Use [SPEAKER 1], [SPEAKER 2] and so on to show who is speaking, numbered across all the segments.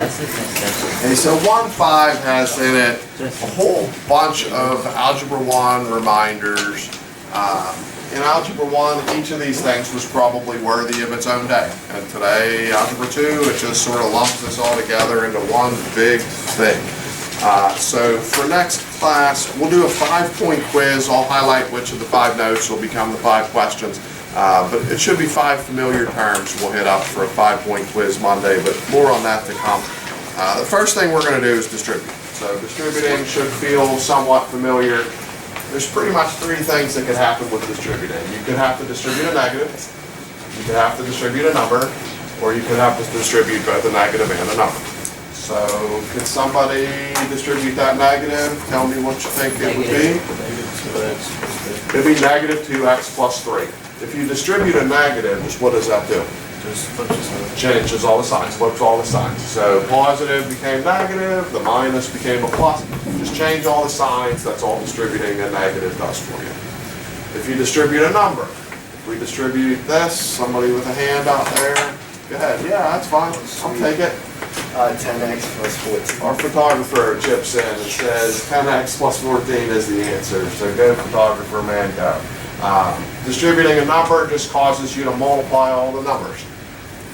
[SPEAKER 1] Okay, so 1.5 has in it a whole bunch of Algebra 1 reminders. In Algebra 1, each of these things was probably worthy of its own day. And today, Algebra 2, it just sort of lumps this all together into one big thing. So for next class, we'll do a 5-point quiz. I'll highlight which of the 5 notes will become the 5 questions. But it should be 5 familiar terms we'll hit up for a 5-point quiz Monday, but more on that to come. The first thing we're going to do is distribute. So distributing should feel somewhat familiar. There's pretty much 3 things that could happen with distributing. You could have to distribute a negative, you could have to distribute a number, or you could have to distribute both a negative and a number. So could somebody distribute that negative? Tell me what you think it would be. It would be negative 2x plus 3. If you distribute a negative, what does that do? Changes all the signs, flips all the signs. So positive became negative, the minus became a plus. Just change all the signs, that's all distributing a negative does for you. If you distribute a number, if we distribute this, somebody with a hand out there, go ahead. Yeah, that's fine, I'll take it.
[SPEAKER 2] 10x plus 14.
[SPEAKER 1] Our photographer chips in and says 10x plus 14 is the answer. So go photographer, man, go. Distributing a number just causes you to multiply all the numbers.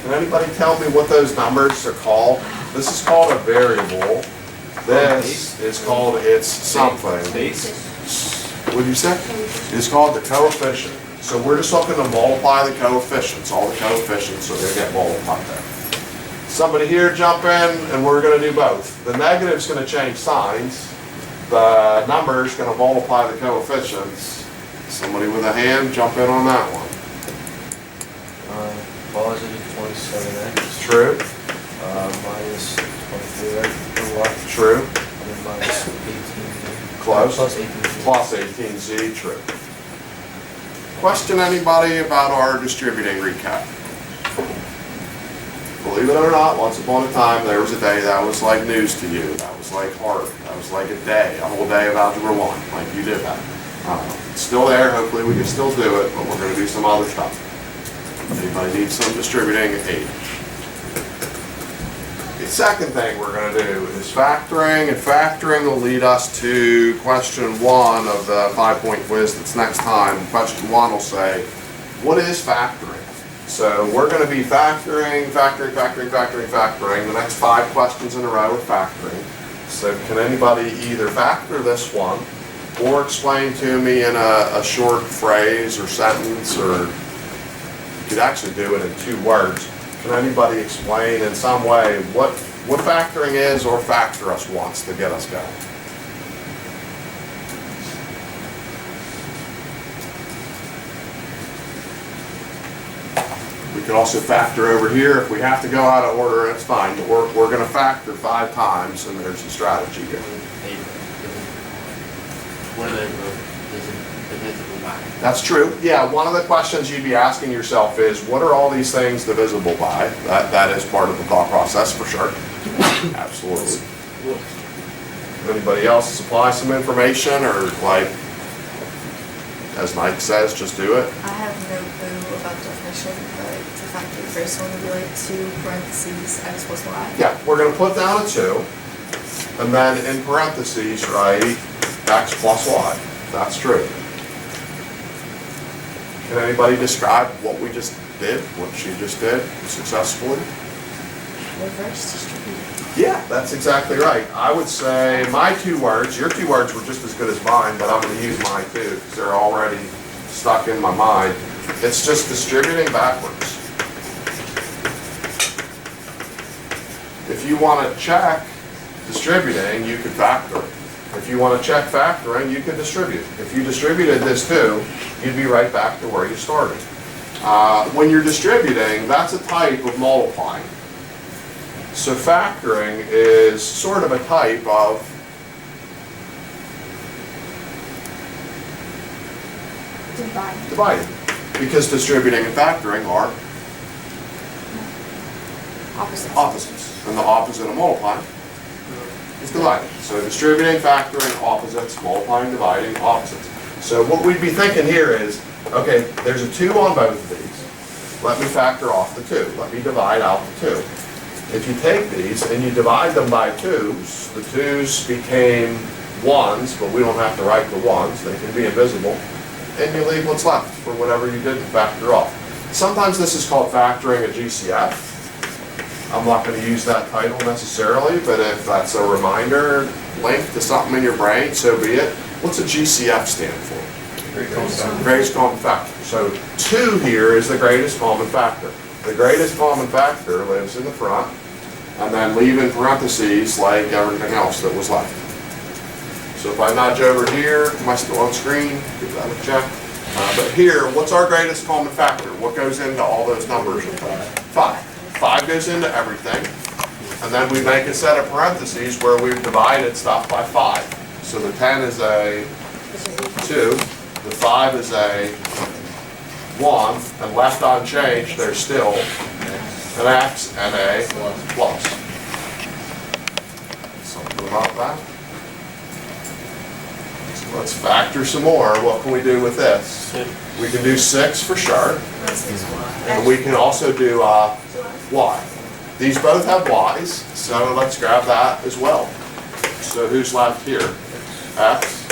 [SPEAKER 1] Can anybody tell me what those numbers are called? This is called a variable. This is called its something. What did you say? It's called the coefficient. So we're just looking to multiply the coefficients. All the coefficients are going to get multiplied there. Somebody here jump in and we're going to do both. The negative is going to change signs. The number is going to multiply the coefficients. Somebody with a hand, jump in on that one.
[SPEAKER 2] Positive 27x.
[SPEAKER 1] True.
[SPEAKER 2] Minus 23y.
[SPEAKER 1] True.
[SPEAKER 2] And then minus 18z.
[SPEAKER 1] Close.
[SPEAKER 2] Plus 18z.
[SPEAKER 1] Plus 18z. True. Question anybody about our distributing recap? Believe it or not, once upon a time there was a day that was like news to you. That was like hard. That was like a whole day of Algebra 1, like you did that. It's still there, hopefully we can still do it, but we're going to do some other stuff. Anybody need some distributing aid? The second thing we're going to do is factoring, and factoring will lead us to question 1 of the 5-point quiz that's next time. Question 1 will say, what is factoring? So we're going to be factoring the next 5 questions in a row with factoring. So can anybody either factor this one, or explain to me in a short phrase or sentence, or you could actually do it in 2 words. Can anybody explain in some way what factoring is, or factor us once to get us going? We could also factor over here if we have to go out of order, it's fine, but we're going to factor 5 times, and there's a strategy here.
[SPEAKER 3] What are they divisible by?
[SPEAKER 1] That's true. Yeah, one of the questions you'd be asking yourself is, what are all these things divisible by? That is part of the thought process for sure. Absolutely. Anybody else supply some information, or like, as Mike says, just do it?
[SPEAKER 4] I have no clue about the definition, but to factor the first one would be like 2 parentheses x plus y.
[SPEAKER 1] Yeah, we're going to put down a 2, and then in parentheses write x plus y. That's true. Can anybody describe what we just did, what she just did successfully?
[SPEAKER 4] Reverse distributing.
[SPEAKER 1] Yeah, that's exactly right. I would say my 2 words, your 2 words were just as good as mine, but I'm going to use mine too because they're already stuck in my mind. It's just distributing backwards. If you want to check distributing, you could factor. If you want to check factoring, you could distribute. If you distributed this too, you'd be right back to where you started. When you're distributing, that's a type of multiplying. So factoring is sort of a type of dividing. Because distributing and factoring are opposites. And the opposite of multiplying is dividing. So distributing, factoring, opposites, multiplying, dividing, opposites. So what we'd be thinking here is, okay, there's a 2 on both of these. Let me factor off the 2. Let me divide out the 2. if you take these and you divide them by 2's, the 2's became 1's, but we don't have to write the 1's, they can be invisible, and you leave what's left for whatever you didn't factor off. Sometimes this is called factoring a GCF. I'm not going to use that title necessarily, but if that's a reminder linked to something in your brain, so be it. What's a GCF stand for? Greatest common factor. So 2 here is the greatest common factor. The greatest common factor lives in the front, and then leave in parentheses like everything else that was left. So if I nudge over here, am I still on screen? Give that a check. But here, what's our greatest common factor? What goes into all those numbers? 5. 5 goes into everything. And then we make a set of parentheses where we've divided stuff by 5. So the 10 is a 2, the 5 is a 1, and left unchanged, there's still an X and a plus. Something about that? So let's factor some more. What can we do with this? We can do 6 for sure. And we can also do Y. These both have Y's, so let's grab that as well. So who's left here? X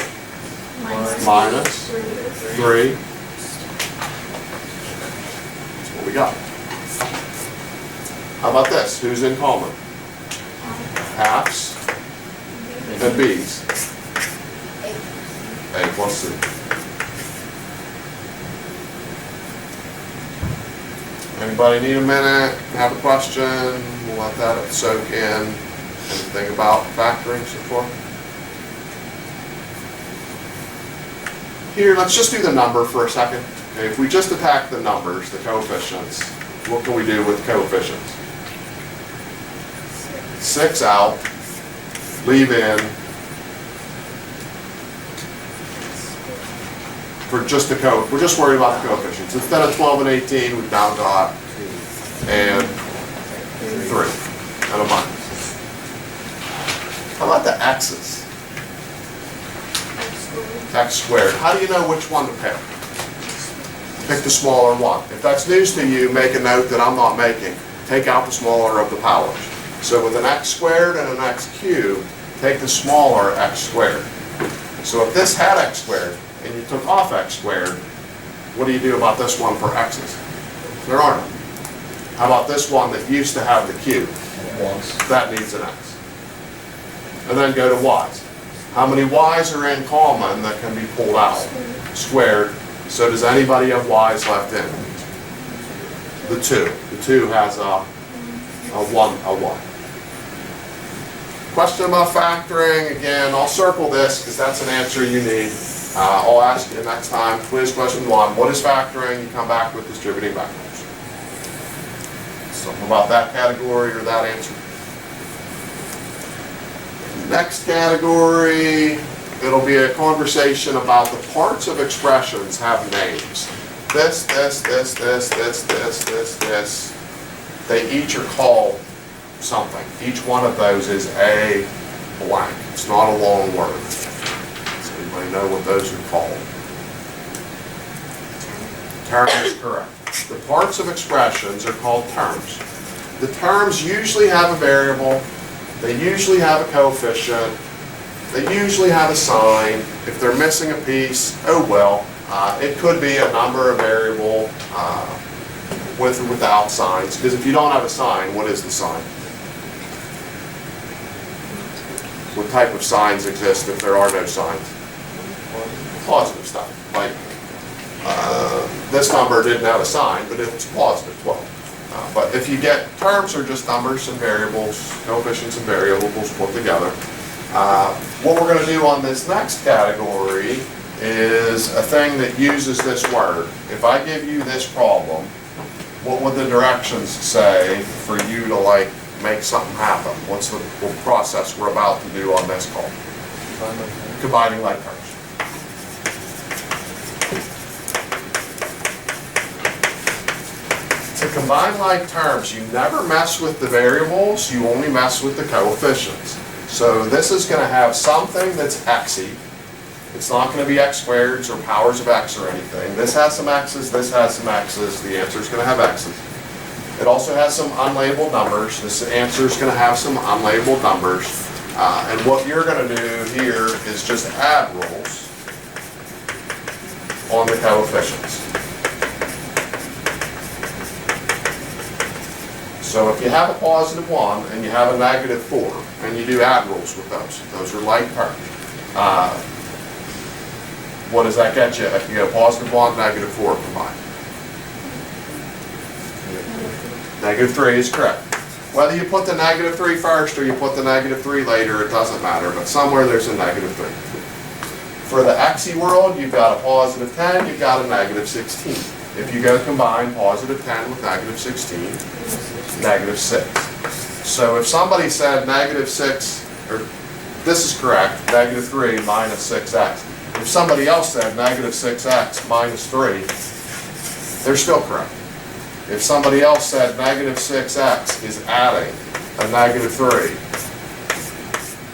[SPEAKER 1] minus 3. That's what we got. How about this? Who's in common? Halves and B's. A plus C. Anybody need a minute? Have a question? We'll let that soak in. Anything about factoring so far? Here, let's just do the number for a second. Okay, if we just attack the numbers, the coefficients, what can we do with coefficients? 6 out, leave in, for just the we're just worried about the coefficients. Instead of 12 and 18, we've now got and 3 and a minus. How about the x's? X squared. How do you know which one to pick? Pick the smaller one. If that's news to you, make a note that I'm not making. Take out the smaller of the powers. So with an x squared and an x cubed, take the smaller x squared. So if this had x squared, and you took off x squared, what do you do about this one for x's? There aren't. How about this one that used to have the cube? That needs an x. And then go to y's. How many y's are in common that can be pulled out? Squared. So does anybody have y's left in? The 2. The 2 has a 1. Question about factoring, again, I'll circle this because that's an answer you need. I'll ask you next time. Quiz question 1. What is factoring? You come back with distributing backwards. Something about that category or that answer. Next category, it'll be a conversation about the parts of expressions have names. This. They each are called something. Each one of those is a blank. It's not a long word. Does anybody know what those are called? Terms, correct. The parts of expressions are called terms. The terms usually have a variable. They usually have a coefficient. They usually have a sign. If they're missing a piece, oh well. It could be a number, a variable, with or without signs. Because if you don't have a sign, what is the sign? What type of signs exist if there are no signs? Positive stuff. Like this number didn't have a sign, but it's positive 12. But if you get terms are just numbers and variables, coefficients and variables put together. What we're going to do on this next category is a thing that uses this word. If I give you this problem, what would the directions say for you to make something happen? What's the process we're about to do on this call? Combining like terms. To combine like terms, you never mess with the variables, you only mess with the coefficients. So this is going to have something that's xy. It's not going to be x squareds or powers of x or anything. This has some x's, this has some x's, the answer is going to have x's. It also has some unlabeled numbers. This answer is going to have some unlabeled numbers. And what you're going to do here is just add rules on the coefficients. So if you have a positive 1 and you have a negative 4, and you do add rules with those are like terms. What does that get you if you get a positive 1, negative 4 combined? Negative 3 is correct. Whether you put the negative 3 first or you put the negative 3 later, it doesn't matter, but somewhere there's a negative 3. For the xy world, you've got a positive 10, you've got a negative 16. If you go combine positive 10 with negative 16, negative 6. So if somebody said negative 6, or this is correct, negative 3 minus 6x. If somebody else said negative 6x minus 3, they're still correct. If somebody else said negative 6x is adding a negative 3,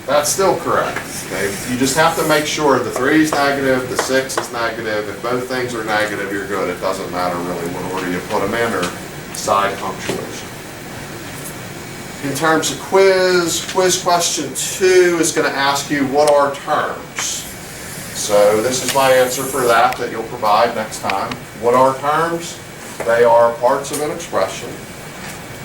[SPEAKER 1] that's still correct. Okay? You just have to make sure the 3 is negative, the 6 is negative. If both things are negative, you're good. It doesn't matter really what order you put them in or side punctuation. In terms of quiz question 2 is going to ask you what are terms. So this is my answer for that you'll provide next time. What are terms? They are parts of an expression.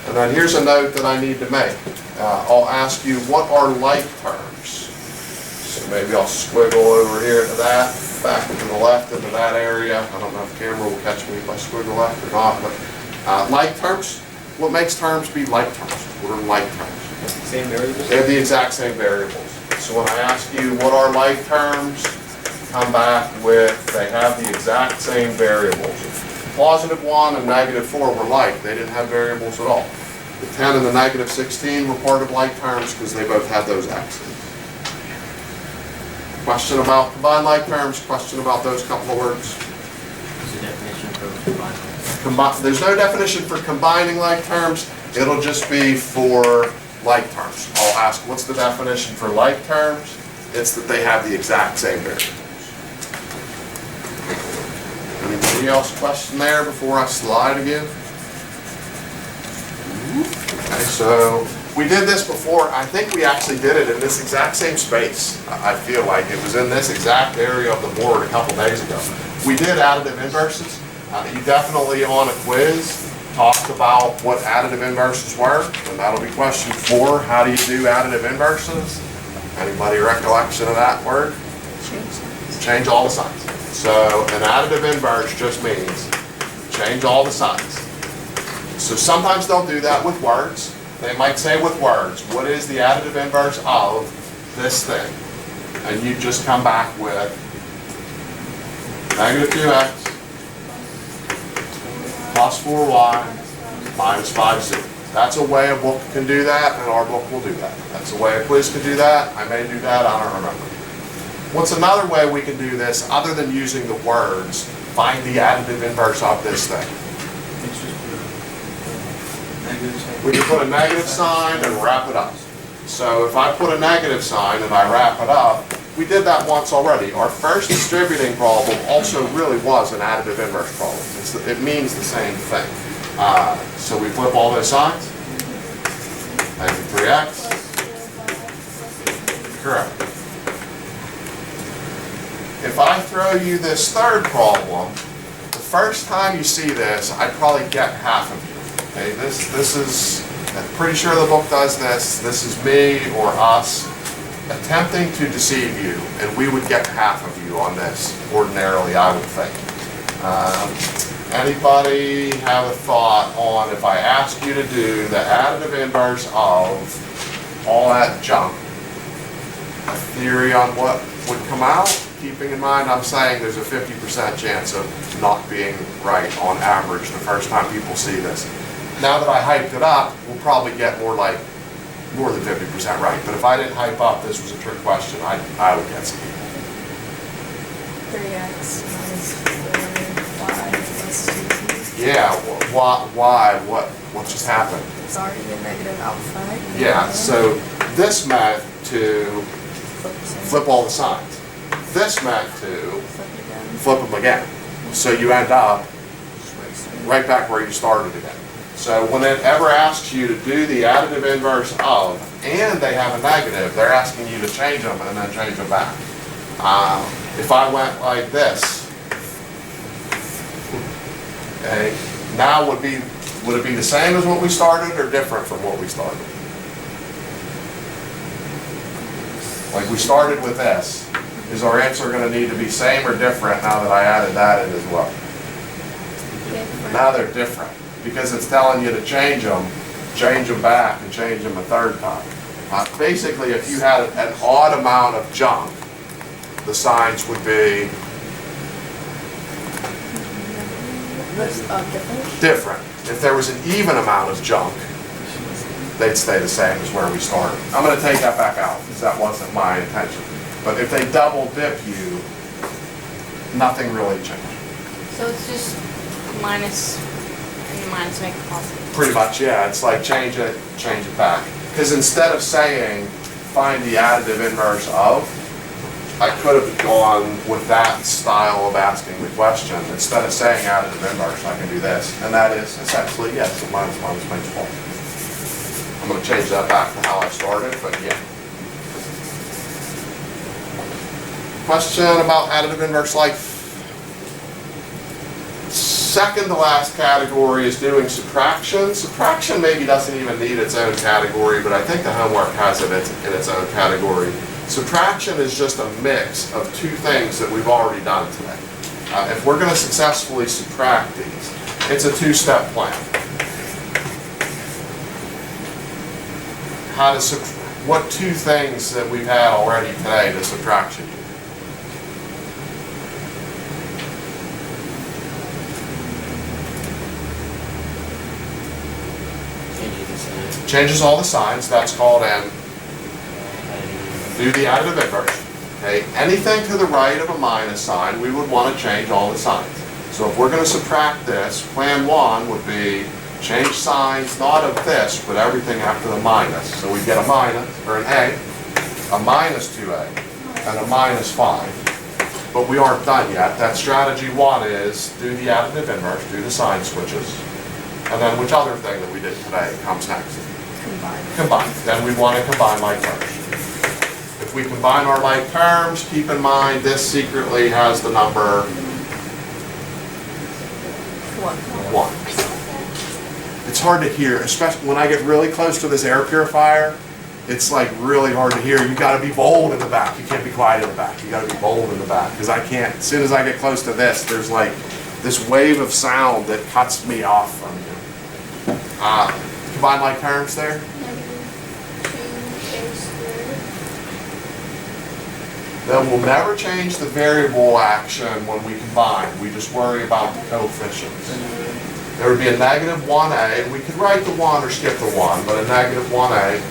[SPEAKER 1] And then here's a note that I need to make. I'll ask you what are like terms. So maybe I'll squiggle over here to that, back to the left into that area. I don't know if the camera will catch me if I squiggle left or not, but like terms, what makes terms be like terms? What are like terms?
[SPEAKER 2] Same variables?
[SPEAKER 1] They have the exact same variables. So when I ask you what are like terms, come back with they have the exact same variables. Positive 1 and negative 4 were like. They didn't have variables at all. The 10 and the negative 16 were part of like terms because they both had those x's. Question about combined like terms, question about those couple of words.
[SPEAKER 3] What's the definition for combining?
[SPEAKER 1] There's no definition for combining like terms. It'll just be for like terms. I'll ask, what's the definition for like terms? It's that they have the exact same variables. Anybody else question there before I slide again? Okay, so we did this before. I think we actually did it in this exact same space. I feel like it was in this exact area of the board a couple days ago. We did additive inverses. You definitely on a quiz talked about what additive inverses were, and that'll be question 4. How do you do additive inverses? Anybody recollection of that word? Change all the signs. So an additive inverse just means change all the signs. So sometimes they'll do that with words. They might say with words, what is the additive inverse of this thing? And you just come back with negative 2x plus 4y minus 5z. That's a way a book can do that, and our book will do that. That's a way a quiz can do that. I may do that, I don't remember. What's another way we can do this, other than using the words, find the additive inverse of this thing? We can put a negative sign and wrap it up. So if I put a negative sign and I wrap it up, we did that once already. Our first distributing problem also really was an additive inverse problem. It means the same thing. So we flip all those signs. Negative 3x. Correct. If I throw you this third problem, the first time you see this, I'd probably get half of you. Okay, this is, I'm pretty sure the book does this. This is me or us attempting to deceive you, and we would get half of you on this ordinarily, I would think. Anybody have a thought on if I ask you to do the additive inverse of all that junk? A theory on what would come out? Keeping in mind, I'm saying there's a 50% chance of not being right on average the first time people see this. Now that I hyped it up, we'll probably get more than 50% right. But if I didn't hype up, this was a trick question, I would get some people.
[SPEAKER 4] 3x minus 4y plus 2z.
[SPEAKER 1] Yeah, why? What just happened?
[SPEAKER 4] It's already a negative alpha.
[SPEAKER 1] Yeah, so this meant to flip all the signs. This meant to flip them again. So you end up right back where you started again. So when it ever asks you to do the additive inverse of, and they have a negative, they're asking you to change them and then change them back. If I went like this, okay, now would it be the same as what we started or different from what we started? Like we started with this. Is our answer going to need to be same or different now that I added that in as well?
[SPEAKER 4] Different.
[SPEAKER 1] Now they're different because it's telling you to change them back and change them a third time. Basically, if you had an odd amount of junk, the signs would be different. If there was an even amount of junk, they'd stay the same as where we started. I'm going to take that back out because that wasn't my intention. But if they double dip you, nothing really changed.
[SPEAKER 5] So it's just minus, and the minus make a positive.
[SPEAKER 1] Pretty much, yeah. It's like change it back. Because instead of saying find the additive inverse of, I could have gone with that style of asking the question. Instead of saying additive inverse, I can do this. And that is essentially, yes, a minus makes plus. I'm going to change that back to how I started, but yeah. Question about additive inverse life. Second to last category is doing subtraction. Subtraction maybe doesn't even need its own category, but I think the homework has it in its own category. Subtraction is just a mix of two things that we've already done today. If we're going to successfully subtract these, it's a two-step plan. What two things that we've had already today to subtraction use? Changes all the signs, that's called do the additive inverse. Okay, anything to the right of a minus sign, we would want to change all the signs. So if we're going to subtract this, plan one would be change signs, not of this, but everything after the minus. So we get a minus, or an a minus 2a, and a minus 5. But we aren't done yet. That strategy one is do the additive inverse, do the sign switches. And then which other thing that we did today comes next? Combine. Then we want to combine like terms. If we combine our like terms, keep in mind this secretly has the number 1. It's hard to hear, especially when I get really close to this air purifier. It's like really hard to hear. You got to be bold in the back. You can't be quiet in the back. You got to be bold in the back because I can't. As soon as I get close to this, there's like this wave of sound that cuts me off from you. Combine like terms there. Then we'll never change the variable action when we combine. We just worry about the coefficients. There would be a negative 1a. We could write the 1 or skip the 1, but a negative 1a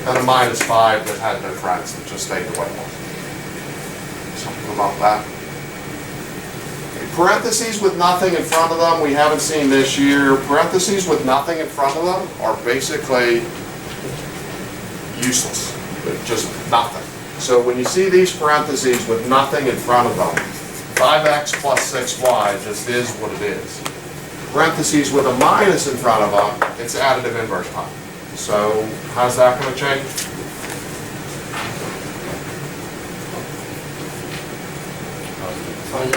[SPEAKER 1] and a minus 5 that had no friends that just stayed the way it was. Something about that. Parentheses with nothing in front of them, we haven't seen this year. Parentheses with nothing in front of them are basically useless. They're just nothing. So when you see these parentheses with nothing in front of them, 5x plus 6y just is what it is. Parentheses with a minus in front of them, it's additive inverse time. So how's that going to change?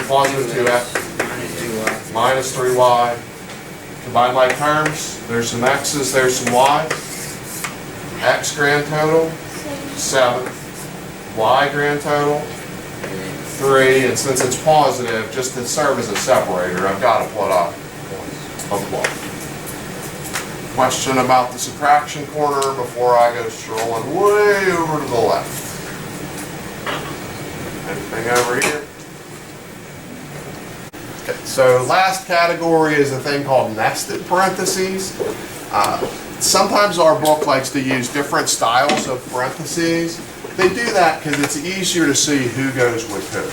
[SPEAKER 1] Positive 2x, minus 3y. Combine like terms, there's some x's, there's some y's. X grand total, 7. Y grand total, 3. And since it's positive, just to serve as a separator, I've got to put up a plus. Question about the subtraction corner before I go strolling way over to the left. Anything over here? Okay, so last category is a thing called nested parentheses. Sometimes our book likes to use different styles of parentheses. They do that because it's easier to see who goes with who.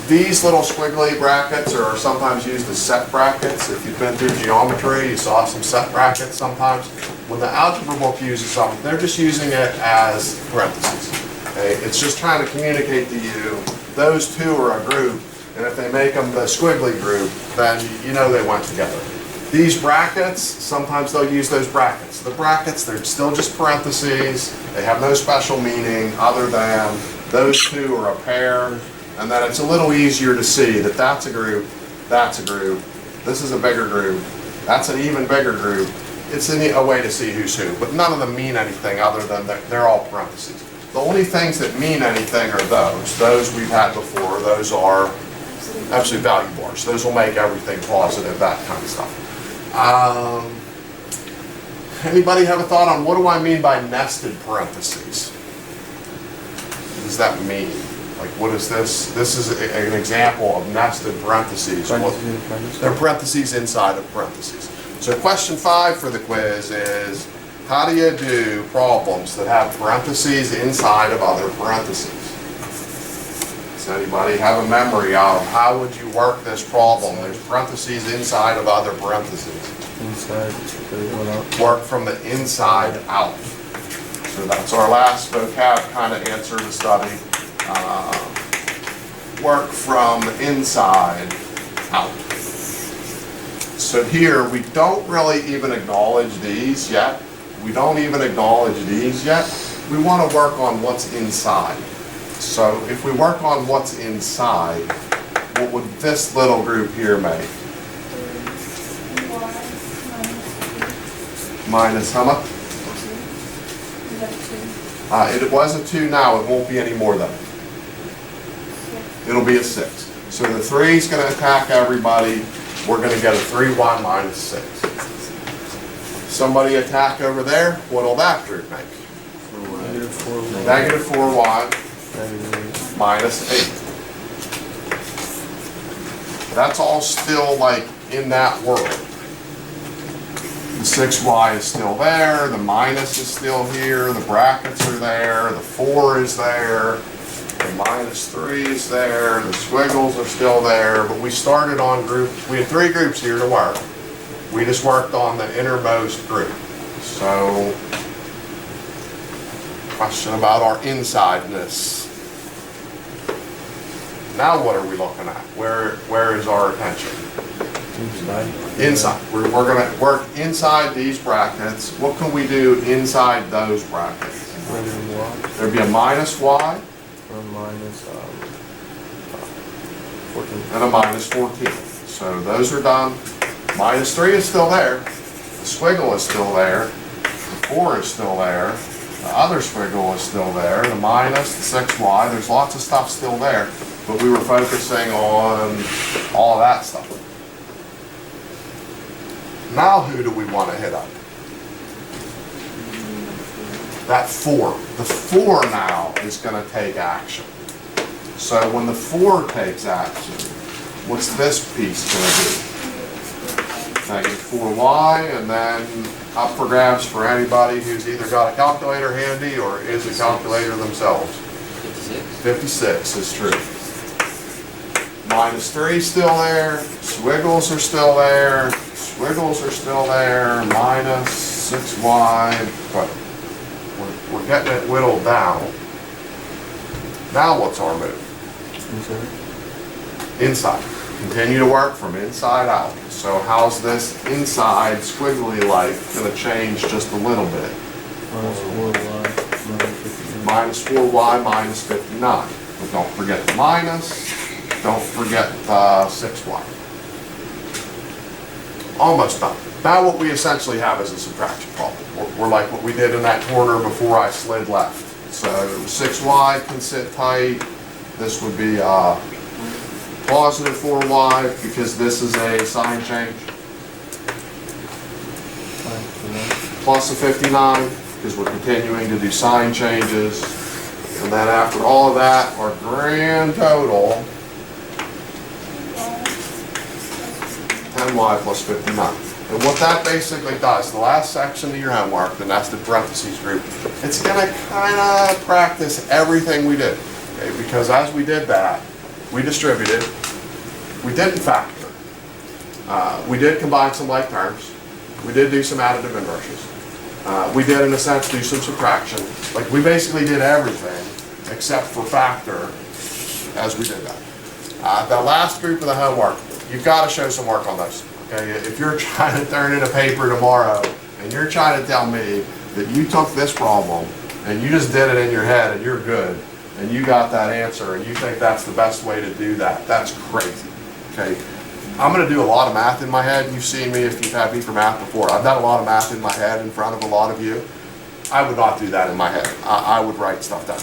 [SPEAKER 1] These little squiggly brackets are sometimes used as set brackets. If you've been through geometry, you saw some set brackets sometimes. When the algebra book uses them, they're just using it as parentheses. Okay? It's just trying to communicate to you those two are a group, and if they make them the squiggly group, then you know they went together. These brackets, sometimes they'll use those brackets. The brackets, they're still just parentheses. They have no special meaning other than those two are a pair. And then it's a little easier to see that that's a group, that's a group, this is a bigger group, that's an even bigger group. It's a way to see who's who, but none of them mean anything other than they're all parentheses. The only things that mean anything are those. Those we've had before, those are absolute value bars. Those will make everything positive, that kind of stuff. Anybody have a thought on what do I mean by nested parentheses? What does that mean? Like, what is this? This is an example of nested parentheses. They're parentheses inside of parentheses. So question 5 for the quiz is, how do you do problems that have parentheses inside of other parentheses? Does anybody have a memory of how would you work this problem? There's parentheses inside of other parentheses.
[SPEAKER 2] Inside,
[SPEAKER 1] Work from the inside out. So that's our last vocab kind of answer to study. Work from inside out. So here, we don't really even acknowledge these yet. We don't even acknowledge these yet. We want to work on what's inside. So if we work on what's inside, what would this little group here make? Minus how much? It was a 2 now, it won't be any more than it. It'll be a 6. So the 3 is going to attack everybody. We're going to get a 3y minus 6. Somebody attack over there, what'll that group make? Negative 4y minus 8. That's all still like in that world. The 6y is still there, the minus is still here, the brackets are there, the 4 is there, the minus 3 is there, the squiggles are still there, but we started on groups, we had 3 groups here to work. We just worked on the innermost group. So, question about our insideness. Now what are we looking at? Where is our attention? Inside. We're going to work inside these brackets. What can we do inside those brackets? There'd be a minus y.
[SPEAKER 2] Or minus 14.
[SPEAKER 1] And a minus 14. So those are done. Minus 3 is still there. The squiggle is still there. The 4 is still there. The other squiggle is still there. The minus, the 6y. There's lots of stuff still there. But we were focusing on all of that stuff. Now who do we want to hit up? That 4. The 4 now is going to take action. So when the 4 takes action, what's this piece going to do? Negative 4y, and then up for grabs for anybody who's either got a calculator handy or is a calculator themselves. 56 is true. Minus 3 is still there, squiggles are still there, squiggles are still there, minus 6y, but we're getting it whittled down. Now what's our move? Inside. Continue to work from inside out. So how's this inside squiggly life going to change just a little bit? Minus 4y minus 59. But don't forget the minus. Don't forget the 6y. Almost done. Now what we essentially have is a subtraction problem. We're like what we did in that corner before I slid left. So 6y can sit tight. This would be positive 4y because this is a sign change. Plus a 59 because we're continuing to do sign changes. And then after all of that, our grand total, 10y plus 59. And what that basically does, the last section of your homework, the nested parentheses group, it's going to kind of practice everything we did. Okay? Because as we did that, we distributed, we didn't factor, we did combine some like terms, we did do some additive inversions, we did in a sense do some subtraction. Like we basically did everything except for factor as we did that. The last group of the homework, you've got to show some work on those. Okay, if you're trying to turn in a paper tomorrow and you're trying to tell me that you took this problem and you just did it in your head and you're good and you got that answer and you think that's the best way to do that, that's crazy. Okay, I'm going to do a lot of math in my head. You've seen me if you've had me for math before. I've done a lot of math in my head in front of a lot of you. I would not do that in my head. I would write stuff down.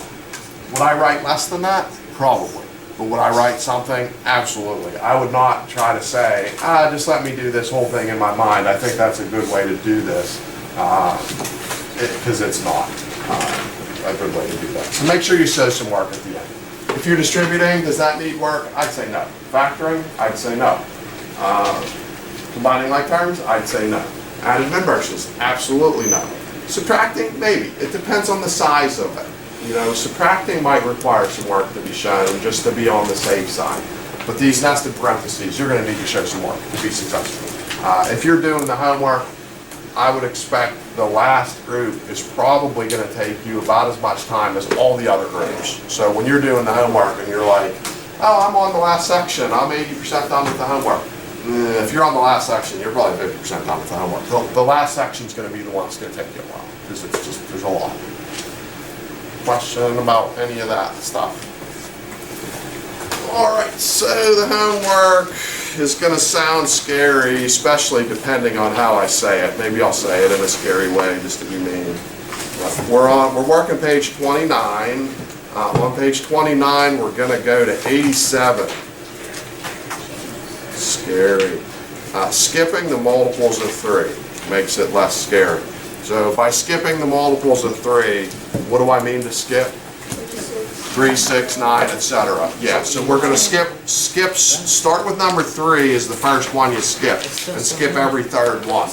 [SPEAKER 1] Would I write less than that? Probably. But would I write something? Absolutely. I would not try to say, just let me do this whole thing in my mind. I think that's a good way to do this, because it's not a good way to do that. So make sure you show some work at the end. If you're distributing, does that need work? I'd say no. Factoring? I'd say no. Combining like terms? I'd say no. Added inversions? Absolutely no. Subtracting? Maybe. It depends on the size of it. You know, subtracting might require some work to be shown just to be on the safe side. But these nested parentheses, you're going to need to show some work to be successful. If you're doing the homework, I would expect the last group is probably going to take you about as much time as all the other groups. So when you're doing the homework and you're like, oh, I'm on the last section, I'm 80% done with the homework. If you're on the last section, you're probably 50% done with the homework. The last section is going to be the one that's going to take you a while, because it's just, there's a lot. Question about any of that stuff? All right, so the homework is going to sound scary, especially depending on how I say it. Maybe I'll say it in a scary way just to be mean. But we're working page 29. On page 29, we're going to go to 87. Scary. Skipping the multiples of 3 makes it less scary. So by skipping the multiples of 3, what do I mean to skip? 3, 6, 9, etc. Yeah, so we're going to start with number 3 is the first one you skip, and skip every third one.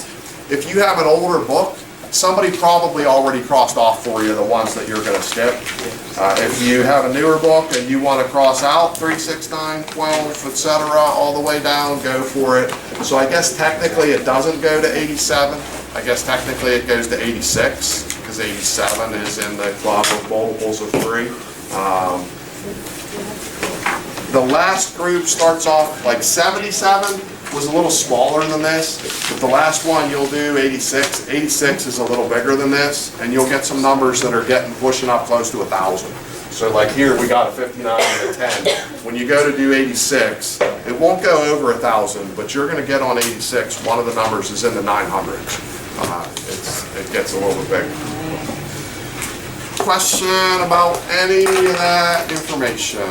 [SPEAKER 1] If you have an older book, somebody probably already crossed off for you the ones that you're going to skip. If you have a newer book and you want to cross out 3, 6, 9, 12, etc., all the way down, go for it. So I guess technically it doesn't go to 87. I guess technically it goes to 86, because 87 is in the club of multiples of 3. The last group starts off like 77 was a little smaller than this, but the last one you'll do 86. 86 is a little bigger than this, and you'll get some numbers that are pushing up close to 1,000. So like here we got a 59 and a 10. When you go to do 86, it won't go over 1,000, but you're going to get on 86. One of the numbers is in the 900s. It gets a little bit bigger. Question about any of that information?